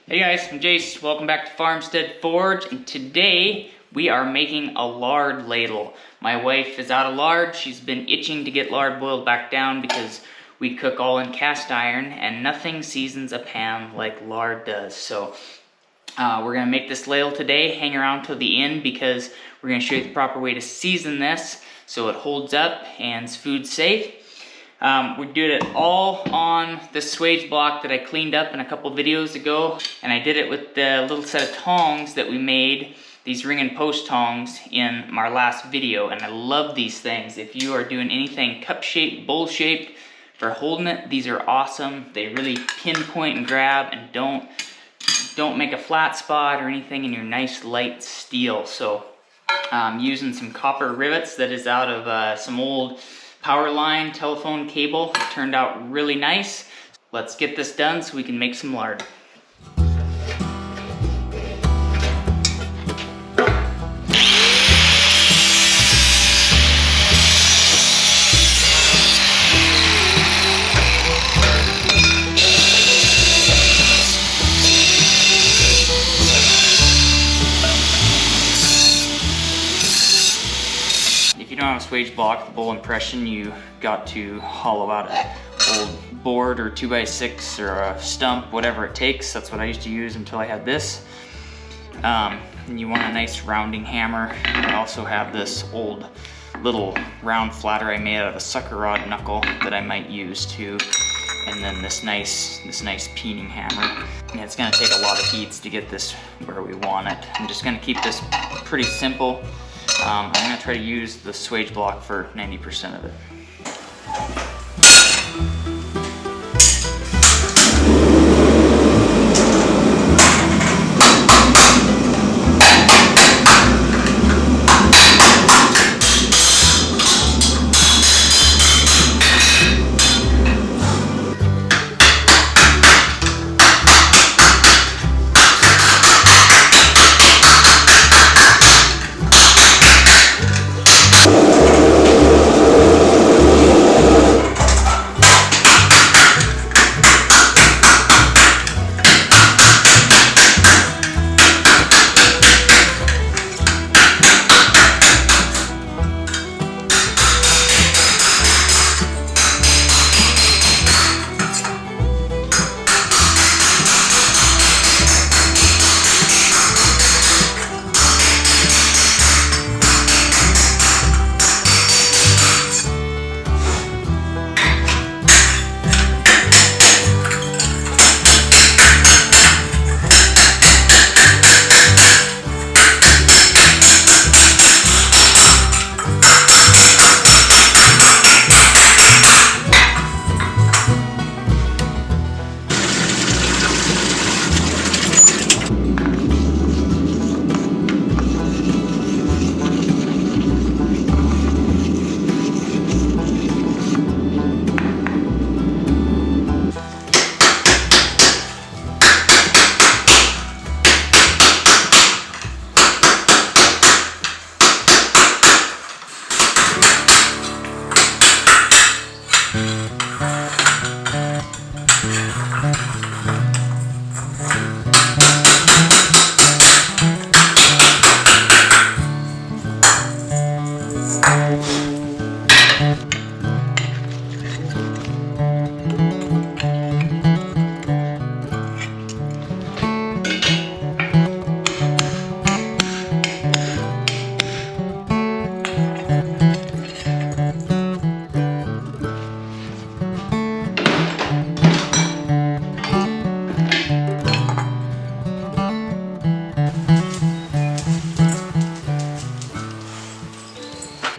Hey guys, I'm Jayce. Welcome back to Farmstead Forge, and today we are making a lard ladle. My wife is out of lard. She's been itching to get lard boiled back down because we cook all in cast iron, and nothing seasons a pan like lard does. So we're gonna make this ladle today. Hang around till the end because we're gonna show you the proper way to season this so it holds up and it's food safe. We did it all on the swage block that I cleaned up in a couple videos ago, and I did it with the little set of tongs that we made, these ring and post tongs, in our last video, and I love these things. If you are doing anything cup shaped, bowl shaped for holding it, these are awesome. They really pinpoint and grab and don't make a flat spot or anything in your nice light steel. So I'm using some copper rivets that is out of some old power line telephone cable. It turned out really nice. Let's get this done so we can make some lard. If you don't have a swage block, the bowl impression, you got to hollow out an old board or 2x6 or a stump, whatever it takes. That's what I used to use until I had this. And you want a nice rounding hammer. I also have this old little round flatter I made out of a sucker rod knuckle that I might use too. And then this nice peening hammer. And it's gonna take a lot of heats to get this where we want it. I'm just gonna keep this pretty simple. I'm going to try to use the swage block for 90% of it.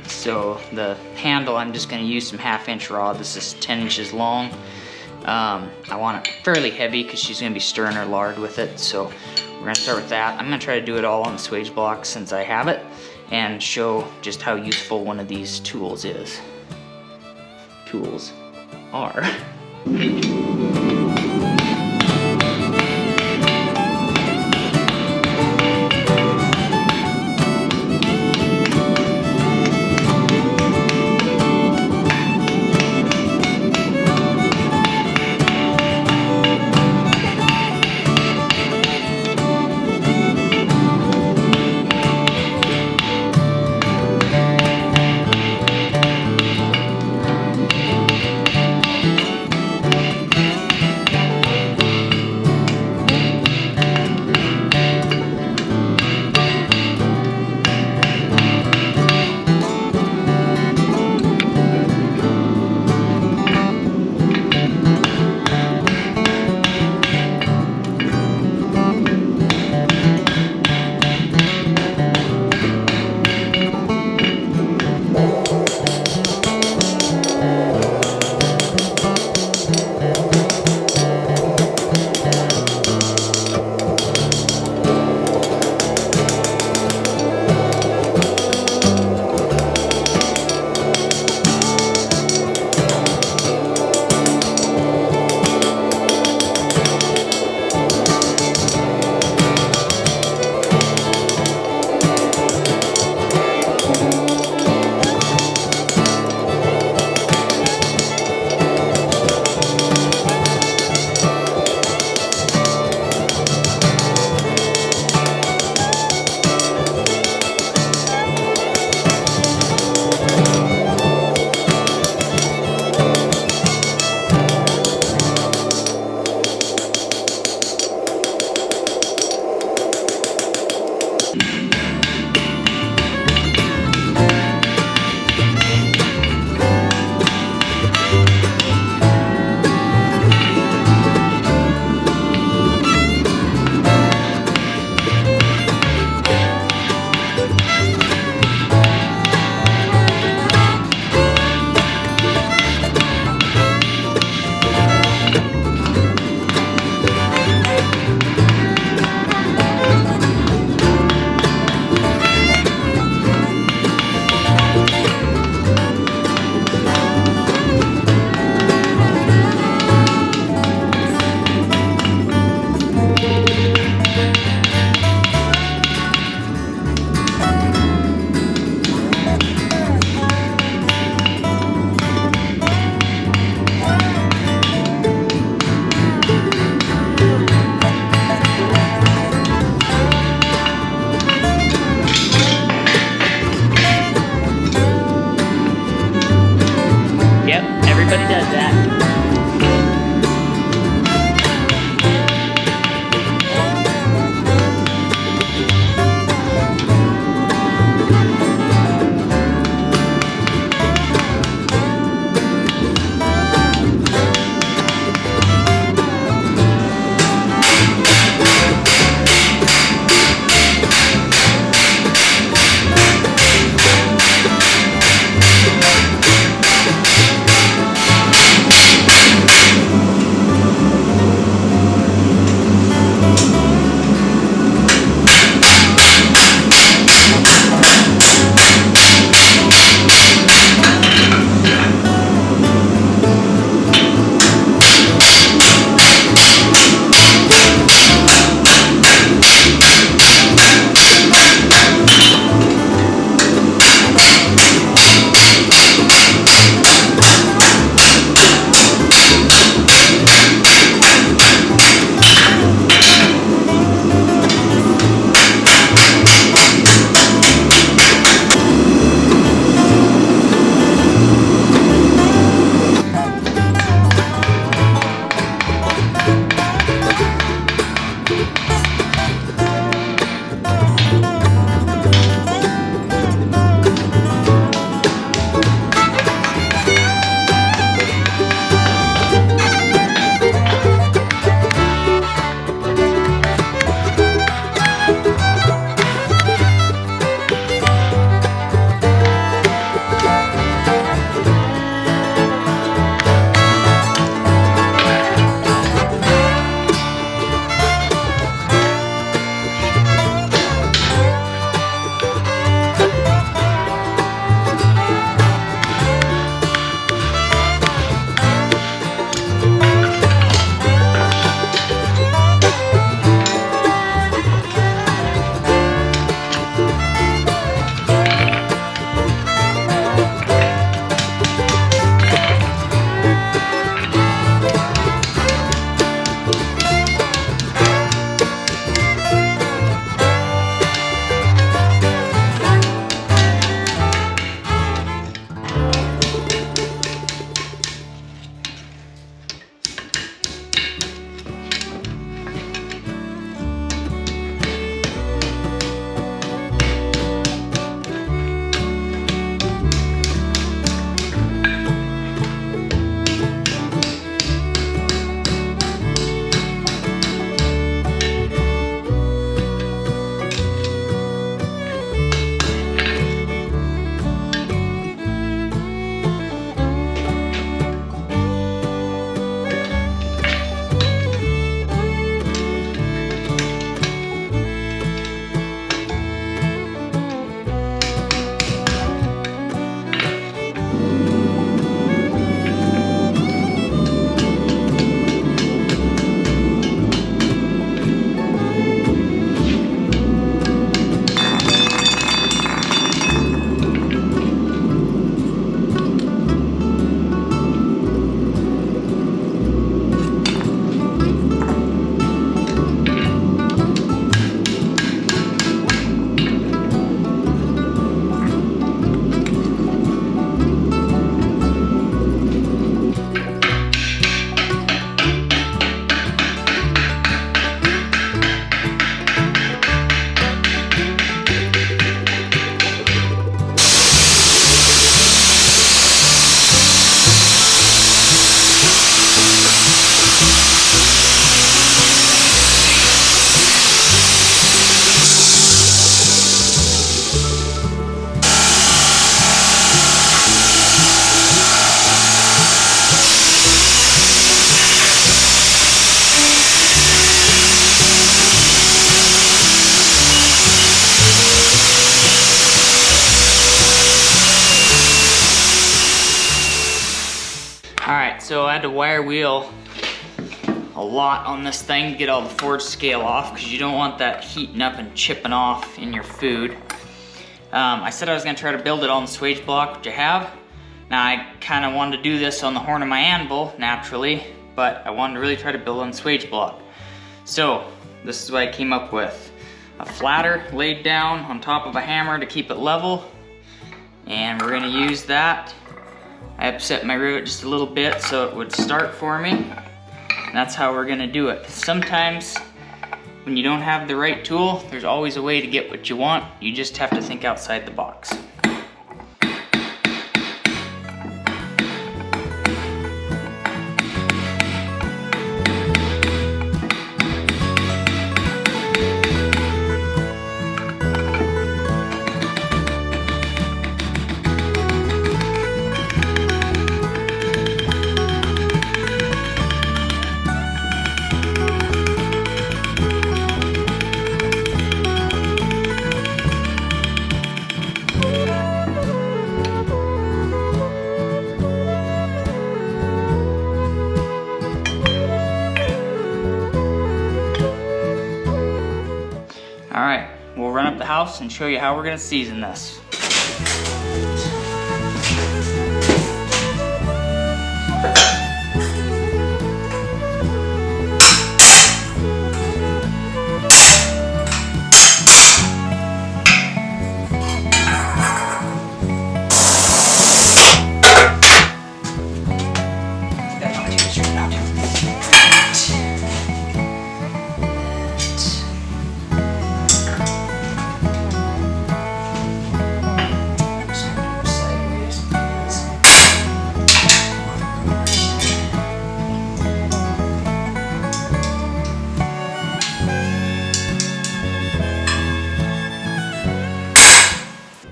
So the handle, I'm just going to use some 1/2-inch rod. This is 10 inches long. I want it fairly heavy because she's going to be stirring her lard with it. So we're going to start with that. I'm going to try to do it all on the swage block since I have it, and show just how useful one of these tools is. Tools are. had to wire wheel a lot on this thing to get all the forge scale off, because you don't want that heating up and chipping off in your food. I said I was gonna try to build it on the swage block, which I have. Now I kind of wanted to do this on the horn of my anvil, naturally, but I wanted to really try to build on the swage block. So this is what I came up with. A flatter laid down on top of a hammer to keep it level, and we're gonna use that. I upset my rivet just a little bit so it would start for me, and that's how we're gonna do it. Sometimes when you don't have the right tool, there's always a way to get what you want. You just have to think outside the box. All right, we'll run up the house and show you how we're gonna season this.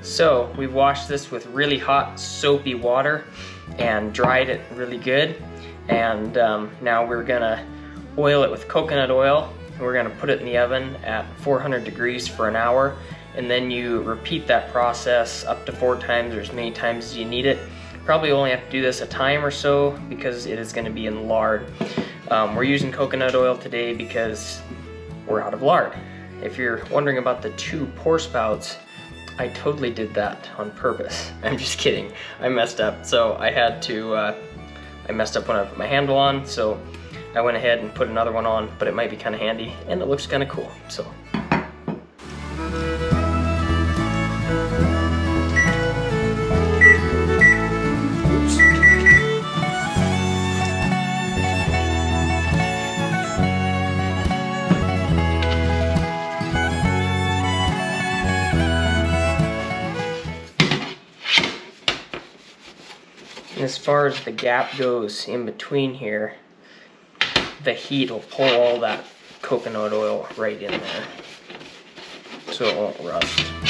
So we've washed this with really hot soapy water and dried it really good, and now we're gonna oil it with coconut oil. We're gonna put it in the oven at 400 degrees for an hour, and then you repeat that process up to 4 times or as many times as you need it. Probably only have to do this a time or so because it is gonna be in lard. We're using coconut oil today because we're out of lard. If you're wondering about the 2 pour spouts, I totally did that on purpose. I'm just kidding. I messed up. So I had to, I messed up when I put my handle on, so I went ahead and put another one on, but it might be kind of handy and it looks kind of cool, so. As far as the gap goes in between here, the heat will pull all that coconut oil right in there, so it won't rust.